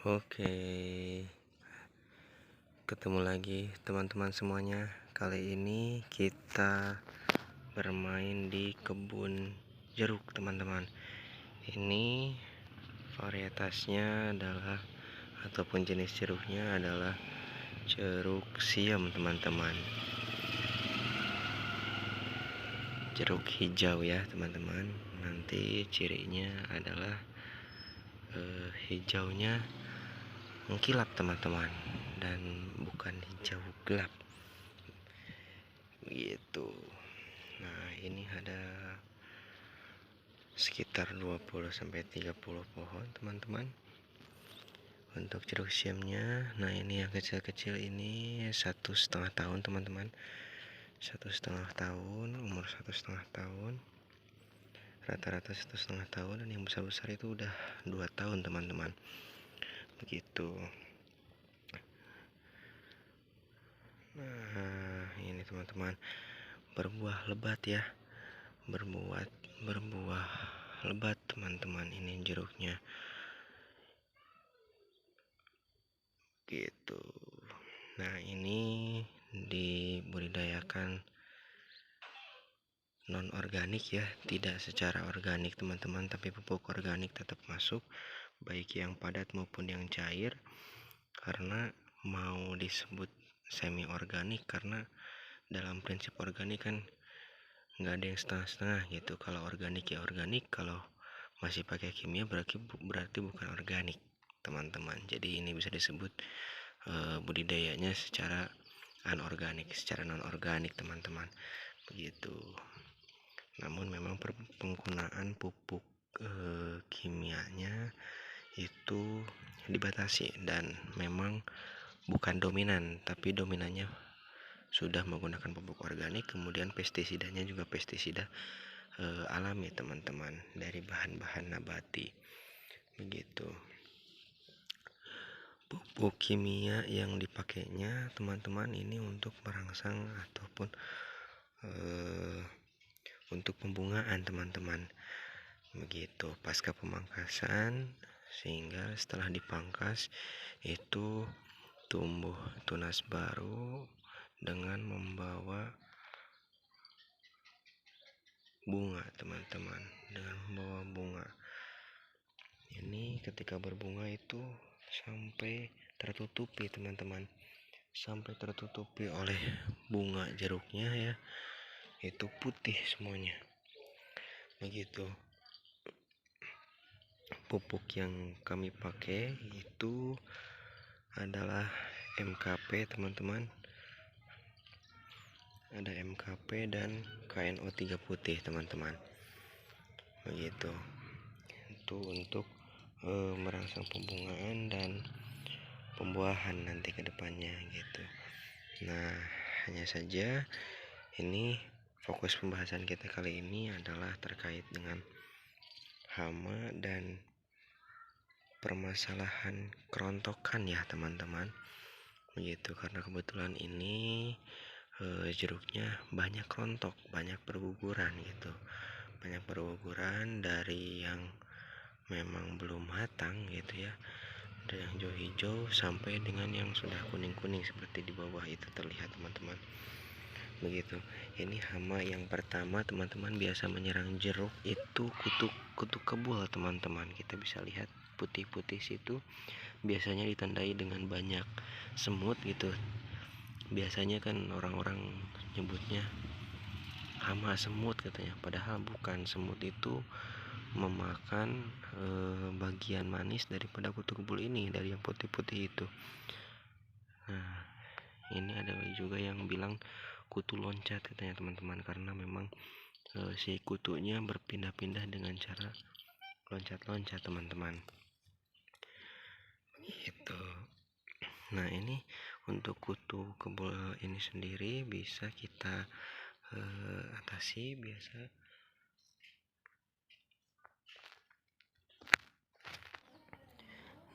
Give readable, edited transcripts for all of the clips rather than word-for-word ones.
Oke, ketemu lagi teman-teman semuanya. Kali ini kita bermain di kebun jeruk, teman-teman. Ini varietasnya adalah ataupun jenis jeruknya adalah jeruk siam, teman-teman. Jeruk hijau ya, teman-teman. Nanti cirinya adalah hijaunya mengkilap, teman-teman, dan bukan hijau gelap gitu. Nah, ini ada sekitar 20-30 pohon, teman-teman, untuk jeruk siamnya. Nah, ini yang kecil-kecil ini 1,5 tahun, teman-teman. 1,5 tahun, umur 1,5 tahun, rata-rata 1,5 tahun. Dan yang besar-besar itu udah 2 tahun, teman-teman, begitu. Nah, ini teman-teman, berbuah lebat ya, berbuah lebat, teman-teman. Ini jeruknya gitu. Nah, ini dibudidayakan non organik ya, tidak secara organik, teman-teman, tapi pupuk organik tetap masuk, baik yang padat maupun yang cair. Karena mau disebut semi organik karena dalam prinsip organik kan nggak ada yang setengah-setengah gitu. Kalau organik ya organik, kalau masih pakai kimia berarti bukan organik, teman-teman. Jadi ini bisa disebut budidayanya secara secara non organik, teman-teman, begitu. Namun memang penggunaan pupuk kimianya itu dibatasi dan memang bukan dominan, tapi dominannya sudah menggunakan pupuk organik. Kemudian pestisidanya juga pestisida alami, teman-teman, dari bahan-bahan nabati begitu. Pupuk kimia yang dipakainya, teman-teman, ini untuk merangsang ataupun untuk pembungaan, teman-teman, begitu, pasca pemangkasan, sehingga setelah dipangkas itu tumbuh tunas baru dengan membawa bunga, teman-teman, dengan membawa bunga. Ini ketika berbunga itu sampai tertutupi, teman-teman, sampai tertutupi oleh bunga jeruknya ya, itu putih semuanya begitu. Pupuk yang kami pakai itu adalah MKP, teman-teman, ada MKP dan KNO3 putih, teman-teman, begitu. Itu untuk merangsang pembungaan dan pembuahan nanti ke depannya gitu. Nah, hanya saja ini fokus pembahasan kita kali ini adalah terkait dengan hama dan permasalahan kerontokan ya, teman-teman, begitu. Karena kebetulan ini jeruknya banyak rontok, banyak berguguran gitu, banyak berguguran dari yang memang belum matang gitu ya, dari yang hijau-hijau sampai dengan yang sudah kuning-kuning seperti di bawah itu terlihat, teman-teman, begitu. Ini hama yang pertama, teman-teman, biasa menyerang jeruk itu kutu kebul, teman-teman. Kita bisa lihat putih-putih situ biasanya ditandai dengan banyak semut gitu. Biasanya kan orang-orang nyebutnya hama semut katanya, padahal bukan. Semut itu memakan bagian manis daripada kutu kebul ini, dari yang putih-putih itu. Nah, ini ada juga yang bilang kutu loncat katanya, teman-teman, karena memang si kutunya berpindah-pindah dengan cara loncat-loncat, teman-teman, gitu. Nah, ini untuk kutu kebul ini sendiri bisa kita atasi biasa.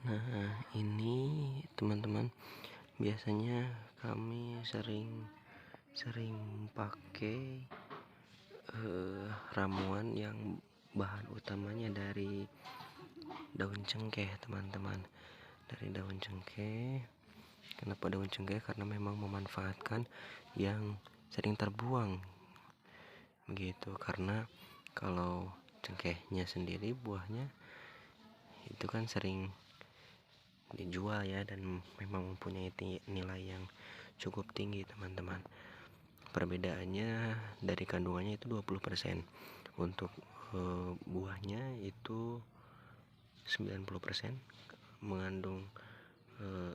Nah, ini teman-teman, biasanya kami sering pakai ramuan yang bahan utamanya dari daun cengkeh, teman-teman. dari daun cengkeh. Kenapa daun cengkeh? Karena memang memanfaatkan yang sering terbuang begitu. Karena kalau cengkehnya sendiri buahnya itu kan sering dijual ya, dan memang mempunyai nilai yang cukup tinggi teman-teman. Perbedaannya dari kandungannya itu 20%. Untuk buahnya itu 90% mengandung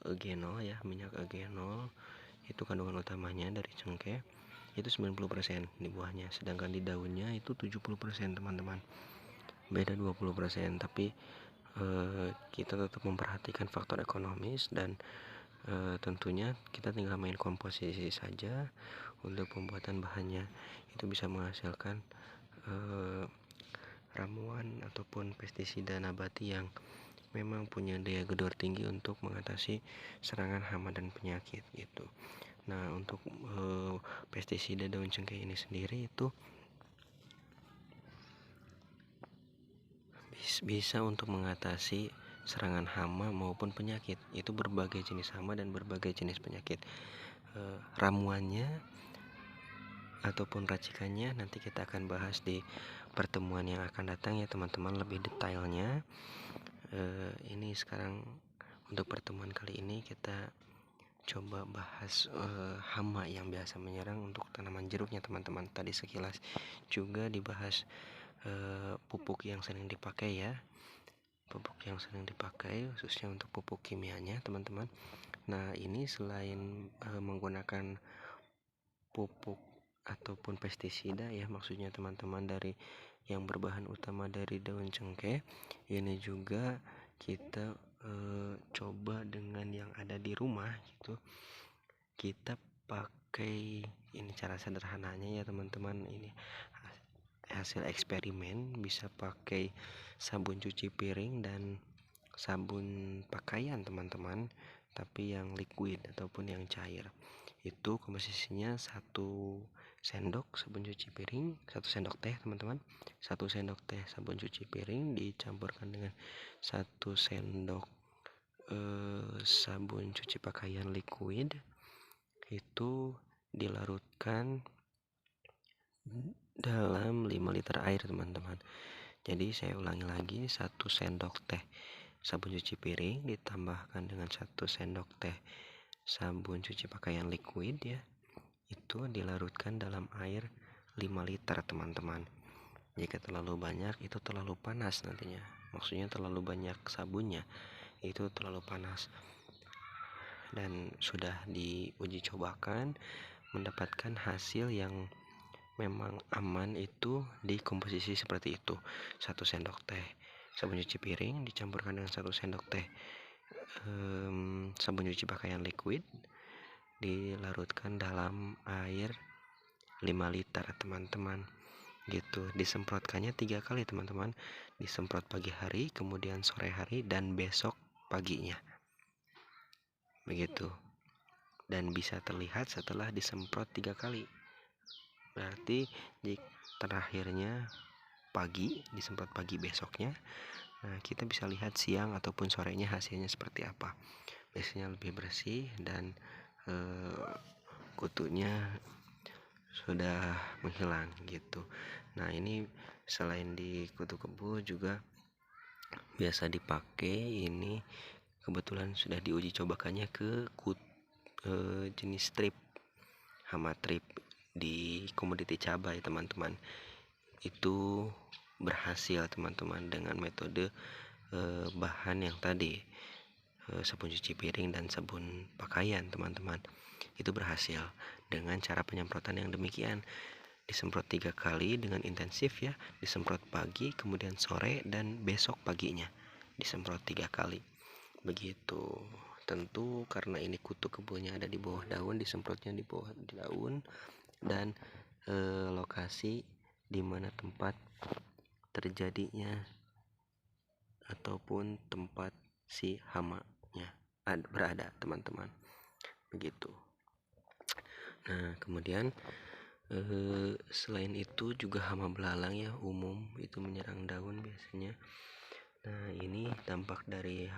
eugenol ya, minyak eugenol. Itu kandungan utamanya dari cengkeh, itu 90% di buahnya, sedangkan di daunnya itu 70% teman-teman. Beda 20%, tapi kita tetap memperhatikan faktor ekonomis, dan tentunya kita tinggal main komposisi saja untuk pembuatan bahannya. Itu bisa menghasilkan ramuan ataupun pestisida nabati yang memang punya daya gedor tinggi untuk mengatasi serangan hama dan penyakit gitu. Nah, untuk pestisida daun cengkeh ini sendiri itu bisa untuk mengatasi serangan hama maupun penyakit. Itu berbagai jenis hama dan berbagai jenis penyakit. Ramuannya ataupun racikannya nanti kita akan bahas di pertemuan yang akan datang ya teman-teman, lebih detailnya. Ini sekarang untuk pertemuan kali ini kita coba bahas hama yang biasa menyerang untuk tanaman jeruknya teman-teman. Tadi sekilas juga dibahas pupuk yang sering dipakai ya, pupuk yang sering dipakai khususnya untuk pupuk kimianya teman-teman. Nah, ini selain menggunakan pupuk ataupun pestisida ya, maksudnya teman-teman, dari yang berbahan utama dari daun cengkeh, ini juga kita coba dengan yang ada di rumah gitu. Kita pakai, ini cara sederhananya ya teman-teman, ini hasil eksperimen, bisa pakai sabun cuci piring dan sabun pakaian teman-teman, tapi yang liquid ataupun yang cair. Itu komposisinya 1 sendok sabun cuci piring, 1 sendok teh teman-teman, 1 sendok teh sabun cuci piring dicampurkan dengan 1 sendok sabun cuci pakaian liquid. Itu dilarutkan dalam 5 liter air teman-teman. Jadi saya ulangi lagi, 1 sendok teh sabun cuci piring ditambahkan dengan 1 sendok teh sabun cuci pakaian liquid ya, itu dilarutkan dalam air 5 liter teman-teman. Jika terlalu banyak itu terlalu panas nantinya, maksudnya terlalu banyak sabunnya itu terlalu panas. Dan sudah diuji cobakan mendapatkan hasil yang memang aman itu di komposisi seperti itu. 1 sendok teh sabun cuci piring dicampurkan dengan 1 sendok teh sabun cuci pakaian liquid, dilarutkan dalam air 5 liter teman-teman gitu. Disemprotkannya 3 kali teman-teman, disemprot pagi hari, kemudian sore hari, dan besok paginya begitu. Dan bisa terlihat setelah disemprot 3 kali, berarti terakhirnya pagi, disemprot pagi besoknya. Nah, kita bisa lihat siang ataupun sorenya hasilnya seperti apa. Biasanya lebih bersih dan kutunya sudah menghilang gitu. Nah, ini selain di kutu kebo juga biasa dipakai, ini kebetulan sudah diuji cobakannya ke jenis trip, hama trip di komoditi cabai teman-teman. Itu berhasil teman-teman dengan metode bahan yang tadi, sabun cuci piring dan sabun pakaian teman-teman. Itu berhasil dengan cara penyemprotan yang demikian. Disemprot 3 kali dengan intensif ya, disemprot pagi, kemudian sore, dan besok paginya disemprot 3 kali begitu. Tentu karena ini kutu kebonya ada di bawah daun, disemprotnya di bawah daun, dan lokasi di mana tempat terjadinya ataupun tempat si hamanya berada teman-teman begitu. Nah, kemudian selain itu juga hama belalang ya, umum itu menyerang daun biasanya. Nah, ini dampak dari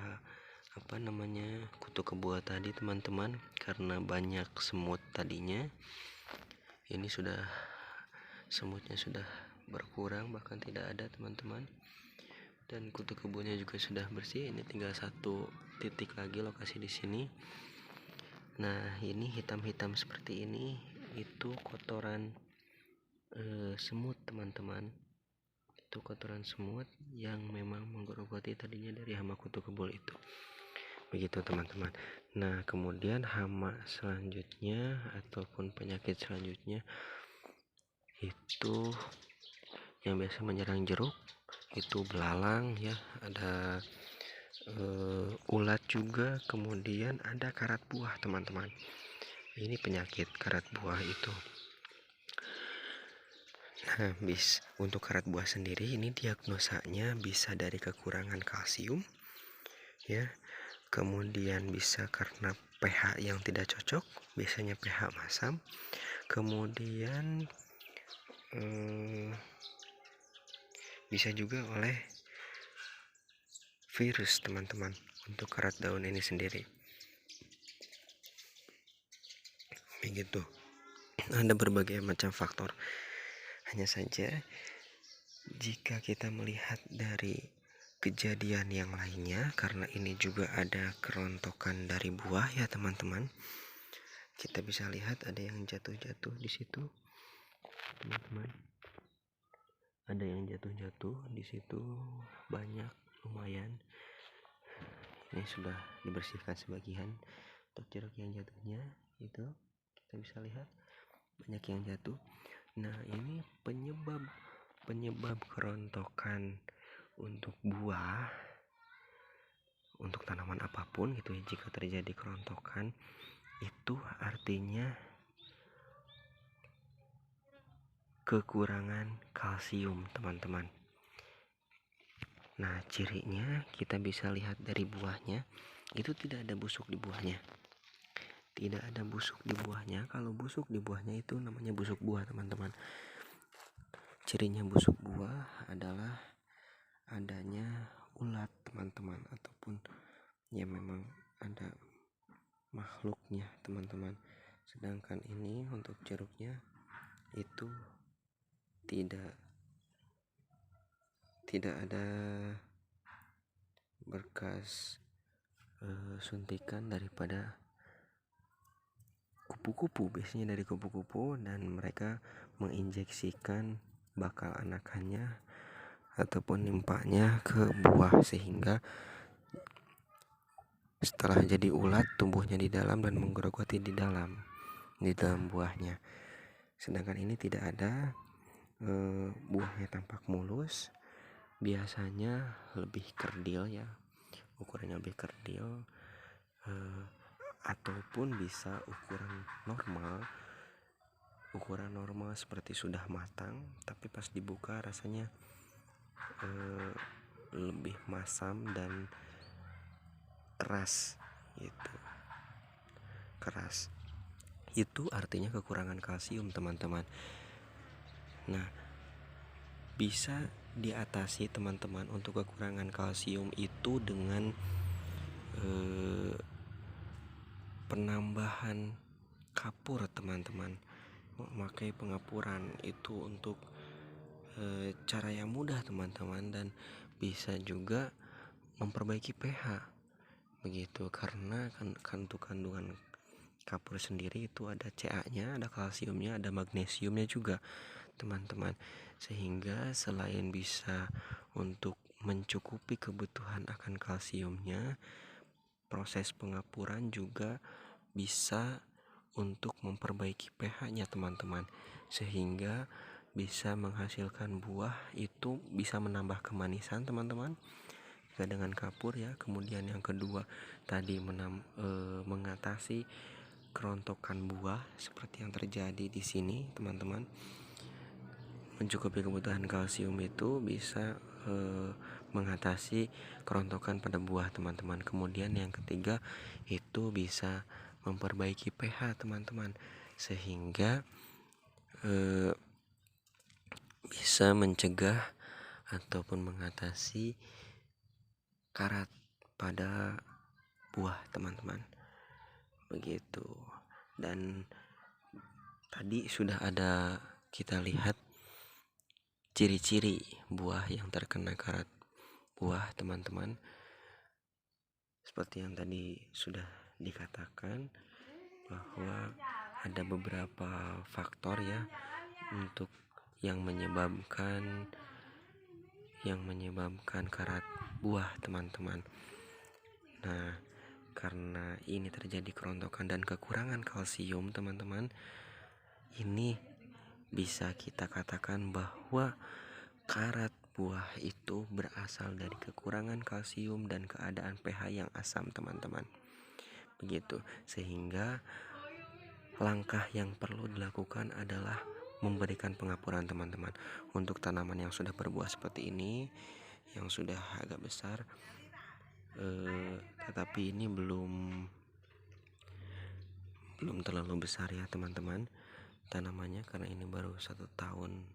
kutu kebo tadi teman-teman, karena banyak semut tadinya. Ini semutnya sudah berkurang, bahkan tidak ada teman-teman. Dan kutu kebonya juga sudah bersih. Ini tinggal satu titik lagi lokasi di sini. Nah, ini hitam-hitam seperti ini itu kotoran semut teman-teman. Itu kotoran semut yang memang menggerogoti tadinya dari hama kutu kebo itu. Begitu teman-teman. Nah, kemudian hama selanjutnya ataupun penyakit selanjutnya itu yang biasa menyerang jeruk itu belalang ya, ada ulat juga, kemudian ada karat buah teman-teman. Ini penyakit karat buah itu. Nah, untuk karat buah sendiri ini diagnosanya bisa dari kekurangan kalsium ya, kemudian bisa karena pH yang tidak cocok, biasanya pH masam, kemudian bisa juga oleh virus teman-teman untuk karat daun ini sendiri. Begitu. Ada berbagai macam faktor. Hanya saja jika kita melihat dari kejadian yang lainnya, karena ini juga ada kerontokan dari buah ya teman-teman. Kita bisa lihat ada yang jatuh-jatuh di situ, teman-teman. Ada yang jatuh-jatuh di situ banyak, lumayan. Ini sudah dibersihkan sebagian. Untuk jeruk yang jatuhnya itu kita bisa lihat banyak yang jatuh. Nah, ini penyebab kerontokan untuk buah, untuk tanaman apapun gitu ya. Jika terjadi kerontokan itu artinya kekurangan kalsium teman-teman. Nah, cirinya kita bisa lihat dari buahnya, itu tidak ada busuk di buahnya. Tidak ada busuk di buahnya. Kalau busuk di buahnya itu namanya busuk buah teman-teman. Cirinya busuk buah adalah adanya ulat teman-teman, ataupun ya memang ada makhluknya teman-teman. Sedangkan ini untuk jeruknya itu tidak ada bekas suntikan daripada kupu-kupu, biasanya dari kupu-kupu, dan mereka menginjeksikan bakal anakannya ataupun nimpanya ke buah, sehingga setelah jadi ulat tumbuhnya di dalam dan menggerogoti di dalam buahnya. Sedangkan ini tidak ada, buahnya tampak mulus, biasanya lebih kerdil ya, ukurannya lebih kerdil, ataupun bisa ukuran normal seperti sudah matang, tapi pas dibuka rasanya lebih masam dan keras gitu. Keras itu artinya kekurangan kalsium teman-teman. Nah, bisa diatasi teman-teman untuk kekurangan kalsium itu dengan penambahan kapur teman-teman. Memakai pengapuran itu untuk cara yang mudah teman-teman, dan bisa juga memperbaiki pH begitu, karena untuk kandungan kapur sendiri itu ada Ca-nya, ada kalsiumnya, ada magnesiumnya juga teman-teman, sehingga selain bisa untuk mencukupi kebutuhan akan kalsiumnya, proses pengapuran juga bisa untuk memperbaiki pH-nya teman-teman, sehingga bisa menghasilkan buah itu bisa menambah kemanisan teman-teman dengan kapur ya. Kemudian yang kedua tadi mengatasi kerontokan buah seperti yang terjadi di sini teman-teman. Mencukupi kebutuhan kalsium itu bisa mengatasi kerontokan pada buah teman-teman. Kemudian yang ketiga itu bisa memperbaiki pH teman-teman, sehingga bisa mencegah ataupun mengatasi karat pada buah teman-teman, begitu. Dan tadi sudah ada kita lihat ciri-ciri buah yang terkena karat buah teman-teman. Seperti yang tadi sudah dikatakan bahwa ada beberapa faktor ya untuk yang menyebabkan karat buah teman-teman. Nah, karena ini terjadi kerontokan dan kekurangan kalsium teman-teman, ini bisa kita katakan bahwa karat buah itu berasal dari kekurangan kalsium dan keadaan pH yang asam teman-teman. Begitu, sehingga langkah yang perlu dilakukan adalah memberikan pengapuran teman-teman. Untuk tanaman yang sudah berbuah seperti ini, yang sudah agak besar, tetapi ini belum terlalu besar ya teman-teman tanamannya, karena ini baru 1,5 tahun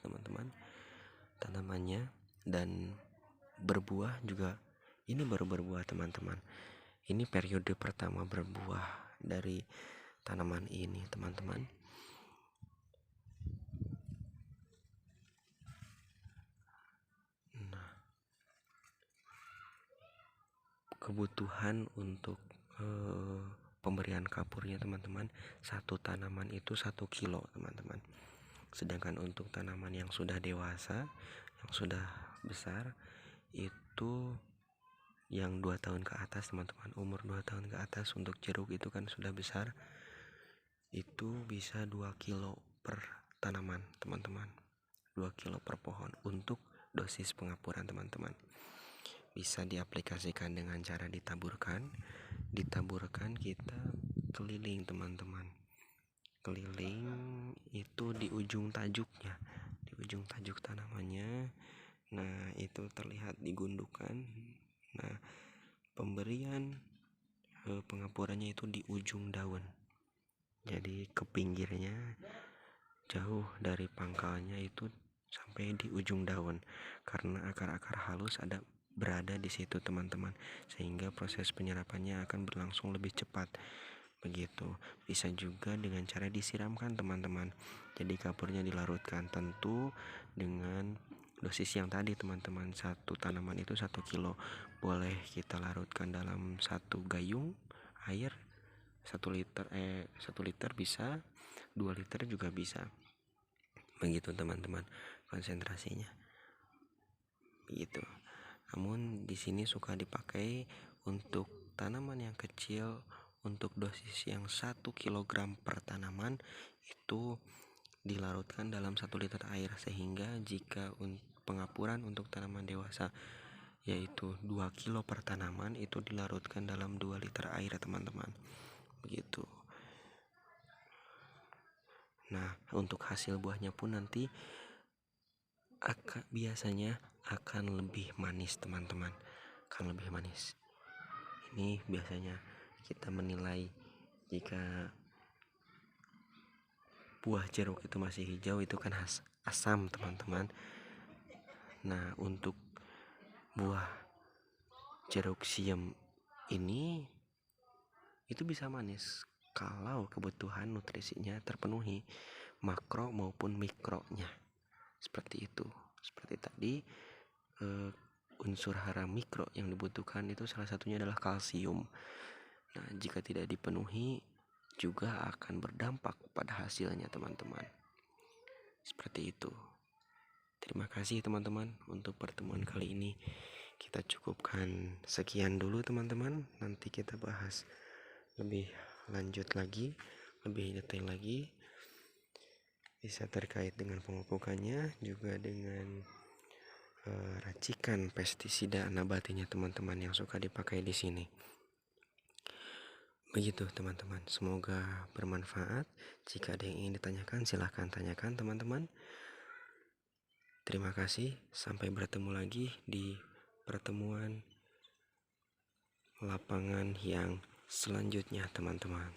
teman-teman tanamannya, dan berbuah juga ini baru berbuah teman-teman. Ini periode pertama berbuah dari tanaman ini teman-teman. Nah, kebutuhan untuk pemberian kapurnya teman-teman, satu tanaman itu 1 kilo teman-teman. Sedangkan untuk tanaman yang sudah dewasa, yang sudah besar, itu yang 2 tahun ke atas teman-teman, umur 2 tahun ke atas, untuk jeruk itu kan sudah besar, itu bisa 2 kilo per tanaman teman-teman, 2 kilo per pohon. Untuk dosis pengapuran teman-teman bisa diaplikasikan dengan cara ditaburkan kita keliling teman-teman, keliling itu di ujung tajuk tanamannya. Nah, itu terlihat digundukan. Nah, pemberian pengapurannya itu di ujung daun, jadi ke pinggirnya, jauh dari pangkalnya itu sampai di ujung daun, karena akar-akar halus berada di situ teman-teman, sehingga proses penyerapannya akan berlangsung lebih cepat. Begitu. Bisa juga dengan cara disiramkan teman-teman, jadi kapurnya dilarutkan, tentu dengan dosis yang tadi teman-teman. Satu tanaman itu 1 kilo, boleh kita larutkan dalam 1 gayung air 1 liter bisa, 2 liter juga bisa. Begitu teman-teman konsentrasinya. Begitu. Namun di sini suka dipakai untuk tanaman yang kecil. Untuk dosis yang 1 kg per tanaman itu dilarutkan dalam 1 liter air, sehingga jika pengapuran untuk tanaman dewasa yaitu 2 kilo per tanaman, itu dilarutkan dalam 2 liter air teman-teman. Begitu. Nah, untuk hasil buahnya pun nanti biasanya akan lebih manis teman-teman, akan lebih manis. Ini biasanya kita menilai jika buah jeruk itu masih hijau, itu kan asam teman-teman. Nah, untuk buah jeruk siam ini itu bisa manis kalau kebutuhan nutrisinya terpenuhi, makro maupun mikronya. Seperti itu. Seperti tadi, unsur hara mikro yang dibutuhkan itu salah satunya adalah kalsium. Nah, jika tidak dipenuhi juga akan berdampak pada hasilnya teman-teman. Seperti itu. Terima kasih teman-teman untuk pertemuan kali ini. Kita cukupkan sekian dulu teman-teman. Nanti kita bahas lebih lanjut lagi, lebih detail lagi, bisa terkait dengan pemupukannya, juga dengan racikan pestisida nabatinya teman-teman yang suka dipakai di sini. Begitu teman-teman, semoga bermanfaat. Jika ada yang ingin ditanyakan, silahkan tanyakan teman-teman. Terima kasih, sampai bertemu lagi di pertemuan lapangan yang selanjutnya teman-teman.